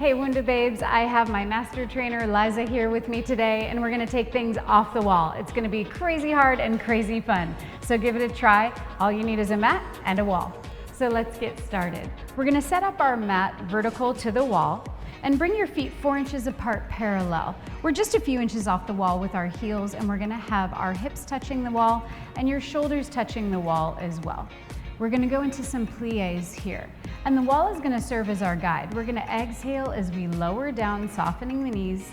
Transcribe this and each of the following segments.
Hey Wounded Babes, I have my master trainer Liza here with me today, and we're gonna take things off the wall. It's gonna be crazy hard and crazy fun. So give it a try. All you need is a mat and a wall. So let's get started. We're gonna set up our mat vertical to the wall and bring your feet 4 inches apart parallel. We're just a few inches off the wall with our heels, and we're gonna have our hips touching the wall and your shoulders touching the wall as well. We're gonna go into some plies here. And the wall is gonna serve as our guide. We're gonna exhale as we lower down, softening the knees,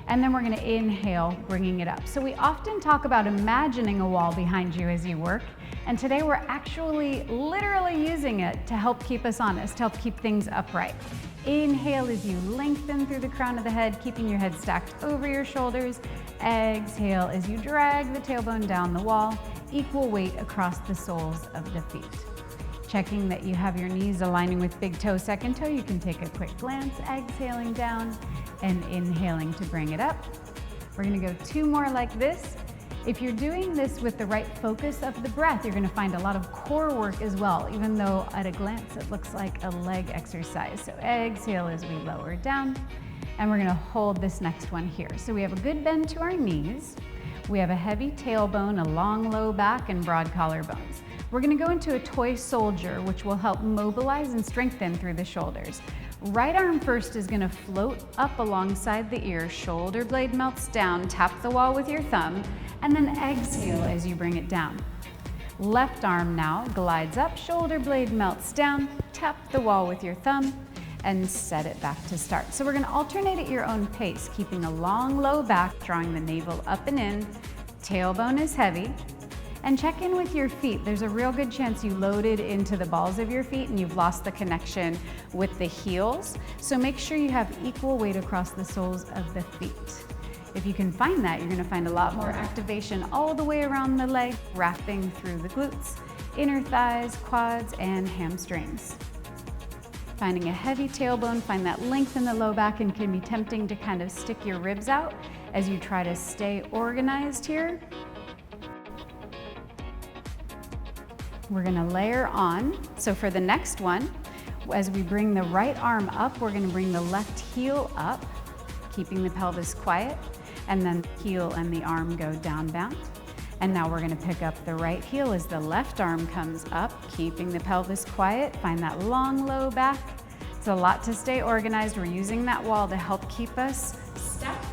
and then we're gonna inhale, bringing it up. So we often talk about imagining a wall behind you as you work, and today we're actually literally using it to help keep us honest, to help keep things upright. Inhale as you lengthen through the crown of the head, keeping your head stacked over your shoulders. Exhale as you drag the tailbone down the wall, equal weight across the soles of the feet. Checking that you have your knees aligning with big toe, second toe. You can take a quick glance, exhaling down and inhaling to bring it up. We're gonna go 2 more like this. If you're doing this with the right focus of the breath, you're gonna find a lot of core work as well, even though at a glance it looks like a leg exercise. So exhale as we lower down, and we're gonna hold this next one here. So we have a good bend to our knees. We have a heavy tailbone, a long low back, and broad collarbones. We're gonna go into a toy soldier, which will help mobilize and strengthen through the shoulders. Right arm first is gonna float up alongside the ear, shoulder blade melts down, tap the wall with your thumb, and then exhale as you bring it down. Left arm now glides up, shoulder blade melts down, tap the wall with your thumb, and set it back to start. So we're gonna alternate at your own pace, keeping a long low back, drawing the navel up and in, tailbone is heavy. And check in with your feet. There's a real good chance you loaded into the balls of your feet and you've lost the connection with the heels. So make sure you have equal weight across the soles of the feet. If you can find that, you're gonna find a lot more activation all the way around the leg, wrapping through the glutes, inner thighs, quads, and hamstrings. Finding a heavy tailbone, find that length in the low back, and can be tempting to kind of stick your ribs out as you try to stay organized here. We're gonna layer on. So for the next one, as we bring the right arm up, we're gonna bring the left heel up, keeping the pelvis quiet, and then the heel and the arm go down bound. And now we're gonna pick up the right heel as the left arm comes up, keeping the pelvis quiet. Find that long, low back. It's a lot to stay organized. We're using that wall to help keep us stacked.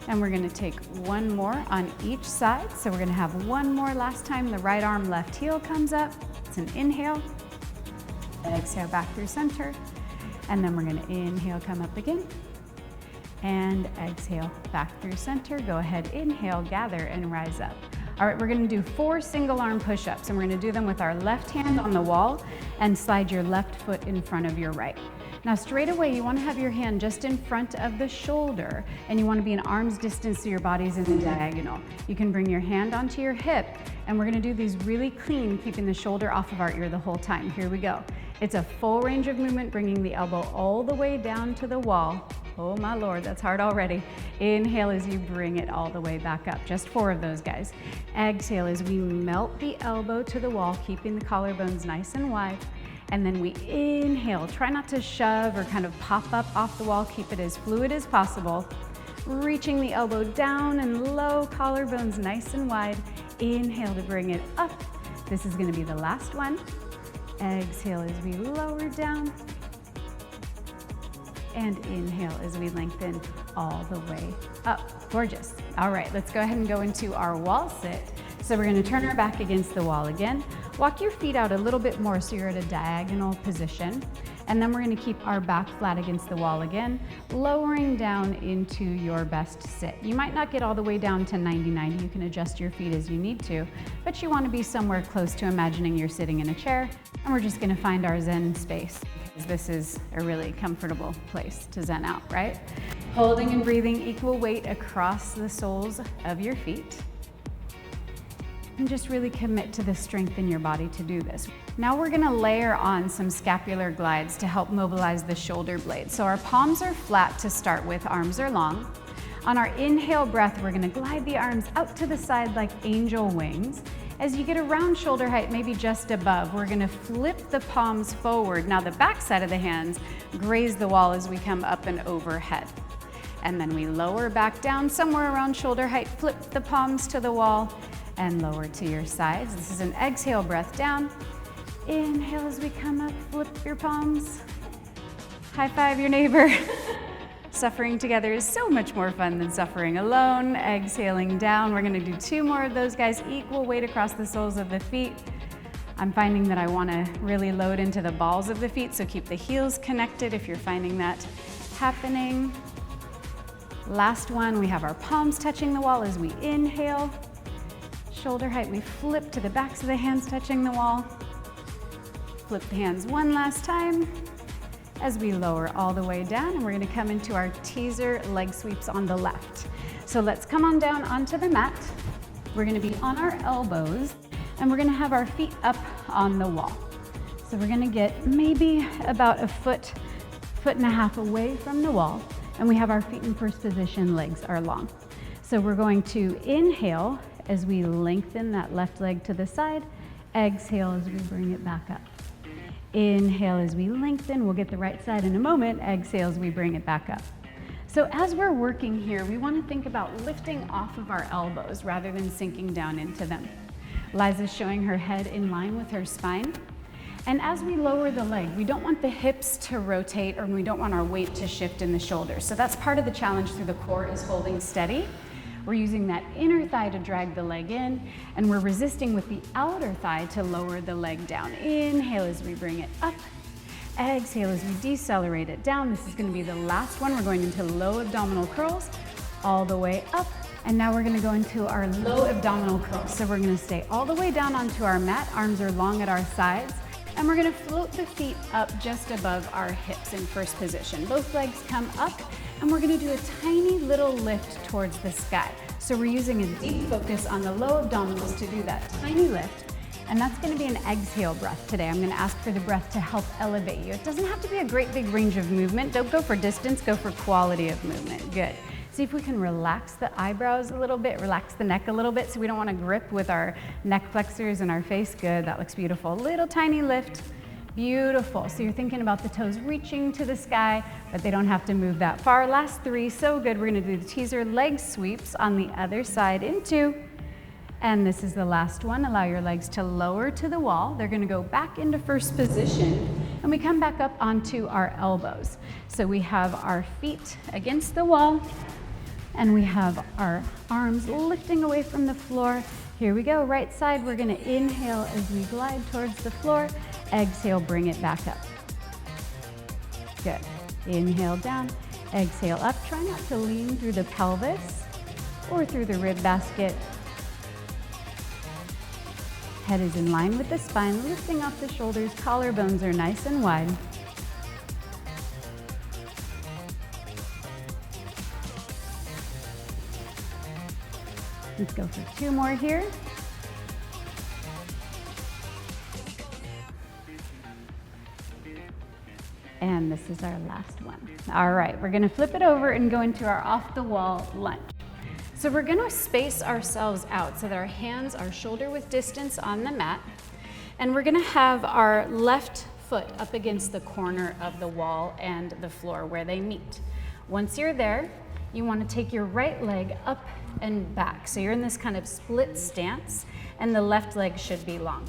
And we're gonna take 1 more on each side. So we're gonna have 1 more last time. The right arm, left heel comes up. It's an inhale. Exhale back through center. And then we're gonna inhale, come up again. And exhale back through center. Go ahead, inhale, gather, and rise up. All right, we're gonna do 4 single arm push-ups, and we're gonna do them with our left hand on the wall and slide your left foot in front of your right. Now straight away, you wanna have your hand just in front of the shoulder, and you wanna be an arm's distance so your body's in the diagonal. You can bring your hand onto your hip, and we're gonna do these really clean, keeping the shoulder off of our ear the whole time. Here we go. It's a full range of movement, bringing the elbow all the way down to the wall. Oh my Lord, that's hard already. Inhale as you bring it all the way back up. Just 4 of those, guys. Exhale as we melt the elbow to the wall, keeping the collarbones nice and wide. And then we inhale. Try not to shove or kind of pop up off the wall. Keep it as fluid as possible. Reaching the elbow down and low, collarbones nice and wide. Inhale to bring it up. This is gonna be the last one. Exhale as we lower down. And inhale as we lengthen all the way up. Gorgeous. All right, let's go ahead and go into our wall sit. So we're gonna turn our back against the wall again. Walk your feet out a little bit more so you're at a diagonal position. And then we're gonna keep our back flat against the wall again, lowering down into your best sit. You might not get all the way down to 90-90. You can adjust your feet as you need to, but you wanna be somewhere close to imagining you're sitting in a chair. And we're just gonna find our Zen space, because this is a really comfortable place to Zen out, right? Holding and breathing equal weight across the soles of your feet. And just really commit to the strength in your body to do this. Now we're gonna layer on some scapular glides to help mobilize the shoulder blades. So our palms are flat to start with, arms are long. On our inhale breath, we're gonna glide the arms out to the side like angel wings. As you get around shoulder height, maybe just above, we're gonna flip the palms forward. Now the back side of the hands graze the wall as we come up and overhead. And then we lower back down somewhere around shoulder height, flip the palms to the wall and lower to your sides. This is an exhale breath down. Inhale as we come up, flip your palms. High five your neighbor. Suffering together is so much more fun than suffering alone. Exhaling down. We're gonna do 2 more of those, guys. Equal weight across the soles of the feet. I'm finding that I wanna really load into the balls of the feet, so keep the heels connected if you're finding that happening. Last one, we have our palms touching the wall as we inhale. Shoulder height, we flip to the backs of the hands touching the wall. Flip the hands one last time as we lower all the way down, and we're gonna come into our teaser leg sweeps on the left. So let's come on down onto the mat. We're gonna be on our elbows, and we're gonna have our feet up on the wall. So we're gonna get maybe about a foot and a half away from the wall, and we have our feet in first position, legs are long. So we're going to inhale as we lengthen that left leg to the side, exhale as we bring it back up. Inhale as we lengthen, we'll get the right side in a moment, exhale as we bring it back up. So as we're working here, we want to think about lifting off of our elbows rather than sinking down into them. Liza's showing her head in line with her spine. And as we lower the leg, we don't want the hips to rotate, or we don't want our weight to shift in the shoulders. So that's part of the challenge through the core, is holding steady. We're using that inner thigh to drag the leg in, and we're resisting with the outer thigh to lower the leg down. Inhale as we bring it up. Exhale as we decelerate it down. This is going to be the last one. We're going into low abdominal curls all the way up. And now we're going to go into our low abdominal curls. So we're going to stay all the way down onto our mat. Arms are long at our sides. And we're going to float the feet up just above our hips in first position. Both legs come up, and we're going to do a tiny little lift towards the sky. So we're using a deep focus on the low abdominals to do that tiny lift. And that's going to be an exhale breath today. I'm going to ask for the breath to help elevate you. It doesn't have to be a great big range of movement. Don't go for distance, go for quality of movement. Good. See if we can relax the eyebrows a little bit, relax the neck a little bit, so we don't want to grip with our neck flexors and our face. Good, that looks beautiful. Little tiny lift, beautiful. So you're thinking about the toes reaching to the sky, but they don't have to move that far. Last 3, so good. We're gonna do the teaser leg sweeps on the other side in 2. And this is the last one. Allow your legs to lower to the wall. They're gonna go back into first position, and we come back up onto our elbows. So we have our feet against the wall, and we have our arms lifting away from the floor. Here we go, right side. We're gonna inhale as we glide towards the floor. Exhale, bring it back up. Good. Inhale down, exhale up. Try not to lean through the pelvis or through the rib basket. Head is in line with the spine, lifting off the shoulders. Collarbones are nice and wide. Let's go for 2 more here. And this is our last one. All right, we're gonna flip it over and go into our off-the-wall lunge. So we're gonna space ourselves out so that our hands are shoulder width distance on the mat, and we're gonna have our left foot up against the corner of the wall and the floor where they meet. Once you're there, you wanna take your right leg up and back. So you're in this kind of split stance, and the left leg should be long.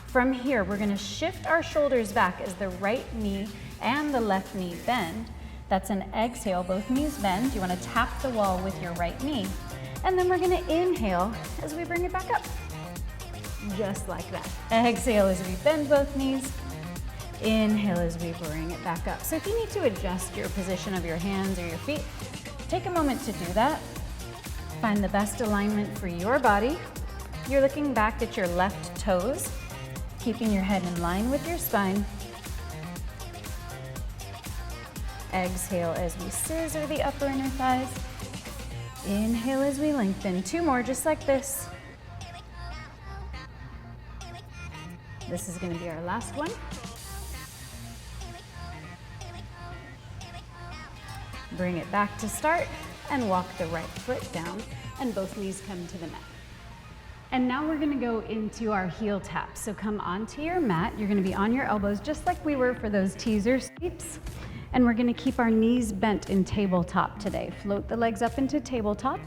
From here, we're gonna shift our shoulders back as the right knee and the left knee bend. That's an exhale, both knees bend. You wanna tap the wall with your right knee. And then we're gonna inhale as we bring it back up. Just like that. Exhale as we bend both knees. Inhale as we bring it back up. So if you need to adjust your position of your hands or your feet, take a moment to do that. Find the best alignment for your body. You're looking back at your left toes, keeping your head in line with your spine. Exhale as we scissor the upper inner thighs. Inhale as we lengthen. 2 more just like this. This is going to be our last one. Bring it back to start and walk the right foot down, and both knees come to the mat. And now we're gonna go into our heel taps. So come onto your mat. You're gonna be on your elbows just like we were for those teaser sweeps. And we're gonna keep our knees bent in tabletop today. Float the legs up into tabletop.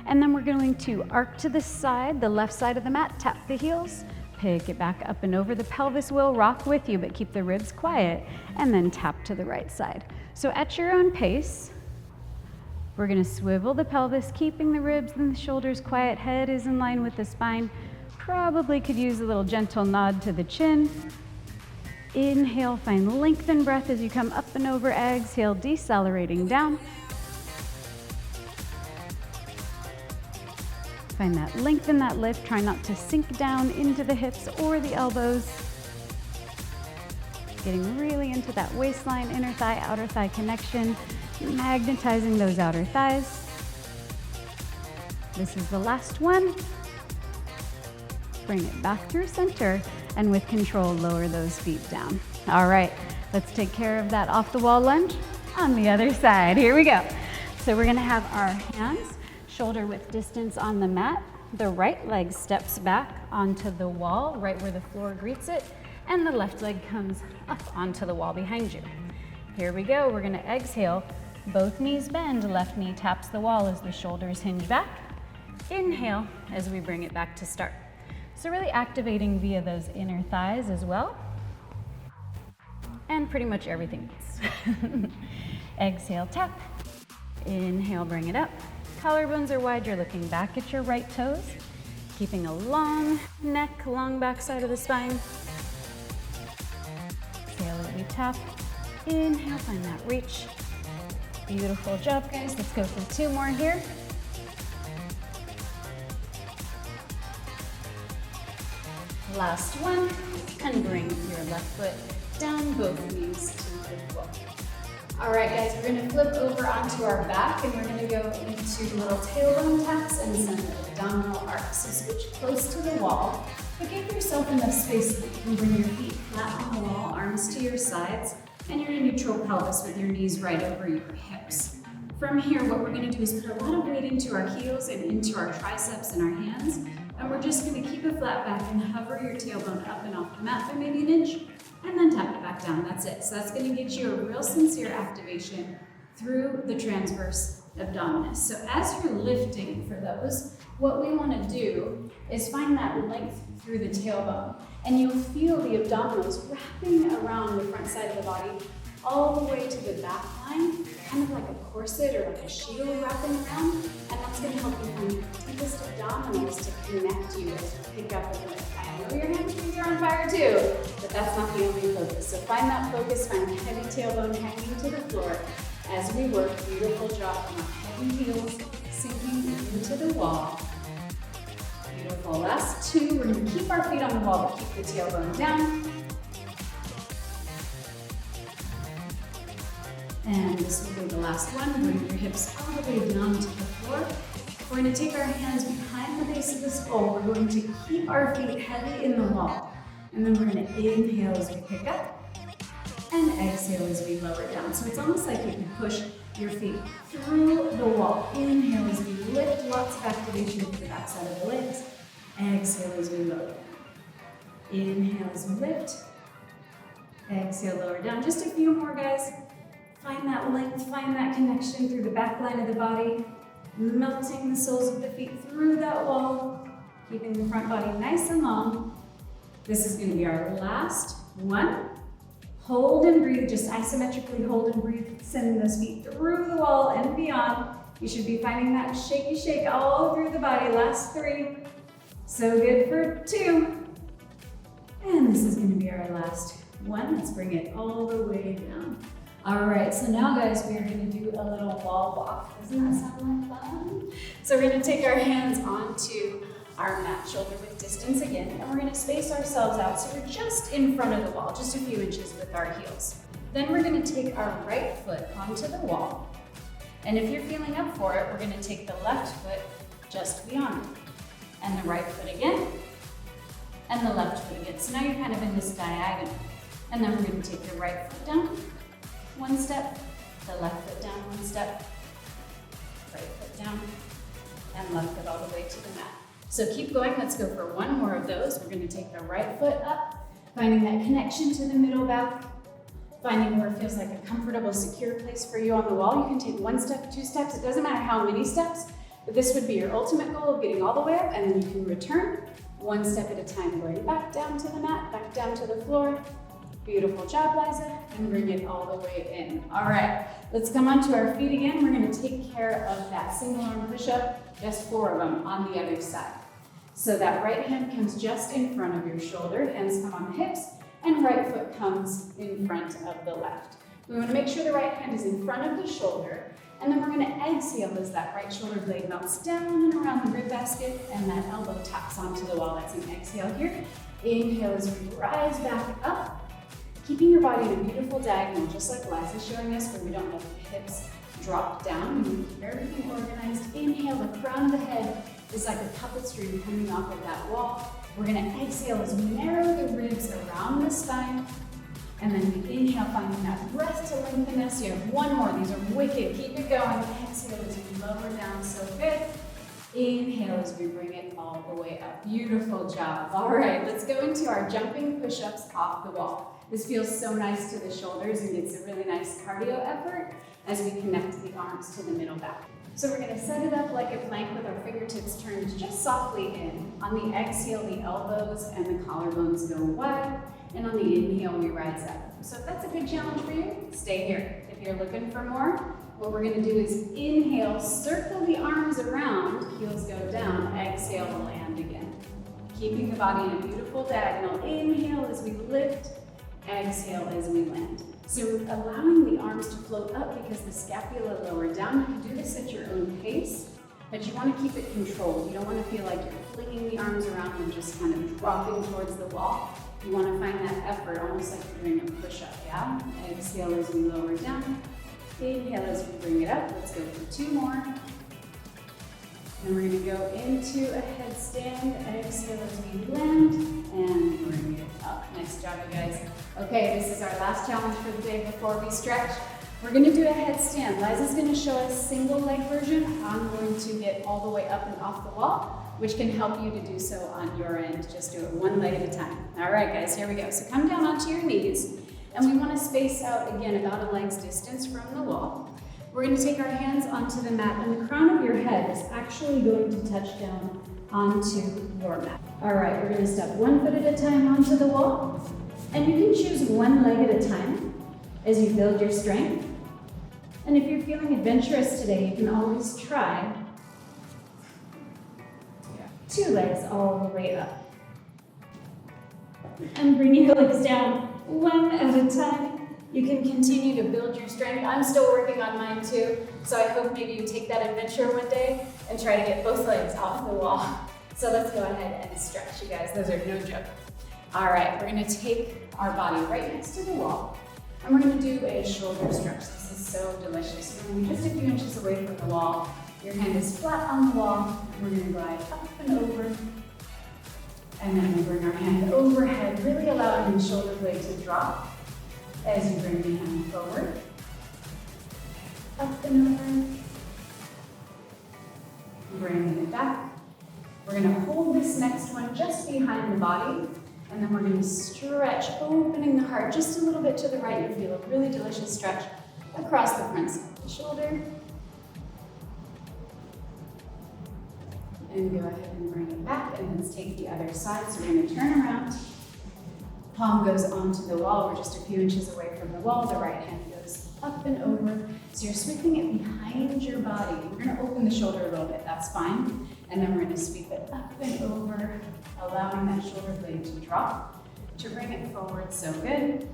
And then we're going to arc to the side, the left side of the mat, tap the heels, pick it back up and over. The pelvis will rock with you, but keep the ribs quiet, and then tap to the right side. So at your own pace, we're gonna swivel the pelvis, keeping the ribs and the shoulders quiet. Head is in line with the spine. Probably could use a little gentle nod to the chin. Inhale, find lengthen breath as you come up and over. Exhale, decelerating down. Find that lengthen, that lift. Try not to sink down into the hips or the elbows. Getting really into that waistline, inner thigh, outer thigh connection, magnetizing those outer thighs. This is the last one. Bring it back through center, and with control, lower those feet down. All right, let's take care of that off the wall lunge on the other side. Here we go. So we're gonna have our hands shoulder width distance on the mat. The right leg steps back onto the wall, right where the floor greets it, and the left leg comes up onto the wall behind you. Here we go, we're gonna exhale, both knees bend, left knee taps the wall as the shoulders hinge back. Inhale as we bring it back to start. So really activating via those inner thighs as well, and pretty much everything else. Exhale, tap. Inhale, bring it up. Collarbones are wide, you're looking back at your right toes, keeping a long neck, long back side of the spine. Exhale as we tap. Inhale, find that reach. Beautiful job, guys. Let's go for 2 more here. Last one, and bring your left foot down, both knees to the floor. All right, guys, we're gonna flip over onto our back, and we're gonna go into little tailbone taps and some abdominal arcs. So switch close to the wall, but give yourself enough space that you can bring your feet flat on the wall, arms to your sides, and you're in a neutral pelvis with your knees right over your hips. From here, what we're gonna do is put a lot of weight into our heels and into our triceps and our hands, and we're just gonna keep a flat back and hover your tailbone up and off the mat by maybe an inch, and then tap it back down. That's it. So that's gonna get you a real sincere activation through the transverse abdominis. So as you're lifting for those, what we wanna do is find that length through the tailbone. And you'll feel the abdominals wrapping around the front side of the body all the way to the back line, kind of like a corset or like a shield wrapping around. And that's gonna help you find the deepest abdominals to connect you as you pick up the lift. I know your hamstrings are on fire too, but that's not the only focus. So find that focus, find the heavy tailbone hanging to the floor as we work. Beautiful job on our heavy heels sinking into the wall. Beautiful. Last 2, we're gonna keep our feet on the wall, but keep the tailbone down. And this will be the last one. Bring your hips all the way down to the floor. We're going to take our hands behind the base of the skull. We're going to keep our feet heavy in the wall. And then we're going to inhale as we pick up and exhale as we lower down. So it's almost like you can push your feet through the wall. Inhale as we lift, lots of activation through the back side of the legs. Exhale as we lower down. Inhale as we lift. Exhale, lower down. Just a few more, guys. Find that length, find that connection through the back line of the body, melting the soles of the feet through that wall, keeping the front body nice and long. This is going to be our last one. Hold and breathe, just isometrically hold and breathe, sending those feet through the wall and beyond. You should be finding that shaky shake all through the body. Last 3. So good for 2. And this is going to be our last one. Let's bring it all the way down. All right, so now guys, we are going to do a little wall walk. Doesn't that sound like fun? So we're going to take our hands onto our mat, shoulder width distance again, and we're going to space ourselves out so we're just in front of the wall, just a few inches with our heels. Then we're going to take our right foot onto the wall, and if you're feeling up for it, we're going to take the left foot just beyond it, and the right foot again, and the left foot again. So now you're kind of in this diagonal, and then we're going to take the right foot down, 1 step, the left foot down 1 step, right foot down, and left foot all the way to the mat. So keep going, let's go for one more of those. We're gonna take the right foot up, finding that connection to the middle back, finding where it feels like a comfortable, secure place for you on the wall. You can take 1 step, 2 steps, it doesn't matter how many steps, but this would be your ultimate goal of getting all the way up, and then you can return 1 step at a time, going back down to the mat, back down to the floor. Beautiful job, Liza, and bring it all the way in. All right, let's come onto our feet again. We're gonna take care of that single arm push-up, just 4 of them on the other side. So that right hand comes just in front of your shoulder, hands come on the hips, and right foot comes in front of the left. We wanna make sure the right hand is in front of the shoulder, and then we're gonna exhale as that right shoulder blade melts down and around the rib basket, and that elbow taps onto the wall. That's an exhale here. Inhale as we rise back up, keeping your body in a beautiful diagonal, just like Liza's showing us, where we don't let the hips drop down. We keep everything organized. Inhale, the crown of the head is like a puppet string coming off of that wall. We're gonna exhale as we narrow the ribs around the spine. And then we inhale, finding that breath to lengthen us. You have 1 more, these are wicked. Keep it going. Exhale as we lower down, so good. Inhale as we bring it all the way up. Beautiful job. All right, let's go into our jumping push-ups off the wall. This feels so nice to the shoulders and gets a really nice cardio effort as we connect the arms to the middle back. So we're gonna set it up like a plank with our fingertips turned just softly in. On the exhale, the elbows and the collarbones go wide, and on the inhale, we rise up. So if that's a good challenge for you, stay here. If you're looking for more, what we're gonna do is inhale, circle the arms around, heels go down, exhale, land again. Keeping the body in a beautiful diagonal. Inhale as we lift, exhale as we land. So allowing the arms to float up because the scapula lower down. You can do this at your own pace, but you want to keep it controlled. You don't want to feel like you're flinging the arms around and just kind of dropping towards the wall. You want to find that effort, almost like you're doing a push-up, yeah? Exhale as we lower down. Inhale as we bring it up. Let's go for 2 more. And we're going to go into a headstand. Exhale as we land and bring it up. Nice job, you guys. Okay, this is our last challenge for the day before we stretch. We're going to do a headstand. Liza's going to show us single leg version. I'm going to get all the way up and off the wall, which can help you to do so on your end. Just do it 1 leg at a time. All right, guys, here we go. So come down onto your knees, and we want to space out, again, about a leg's distance from the wall. We're going to take our hands onto the mat, and the crown of your head is actually going to touch down onto your mat. All right, we're going to step 1 foot at a time onto the wall, and you can choose 1 leg at a time as you build your strength. And if you're feeling adventurous today, you can always try 2 legs all the way up. And bring your legs down 1 at a time. You can continue to build your strength. I'm still working on mine too, so I hope maybe you take that adventure one day and try to get both legs off the wall. So let's go ahead and stretch, you guys. Those are no joke. All right, we're gonna take our body right next to the wall, and we're gonna do a shoulder stretch. This is so delicious. We're gonna be just a few inches away from the wall. Your hand is flat on the wall. We're gonna glide up and over, and then we bring our hand overhead, really allowing the shoulder blade to drop as you bring the hand forward, up and over, bringing it back. We're going to hold this next one just behind the body, and then we're going to stretch, opening the heart just a little bit to the right. You feel a really delicious stretch across the front side of the shoulder. And go ahead and bring it back, and let's take the other side. So we're going to turn around. Palm goes onto the wall. We're just a few inches away from the wall. The right hand goes up and over. So you're sweeping it behind your body. We're going to open the shoulder a little bit. That's fine. And then we're going to sweep it up and over, allowing that shoulder blade to drop, to bring it forward. So good.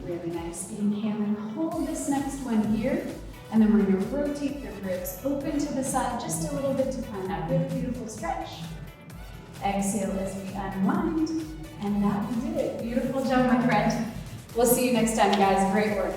Really nice. Inhale and hold this next one here. And then we're going to rotate the ribs open to the side just a little bit to find that good, beautiful stretch. Exhale as we unwind. And that we did it. Beautiful job, my friend. We'll see you next time, guys. Great work.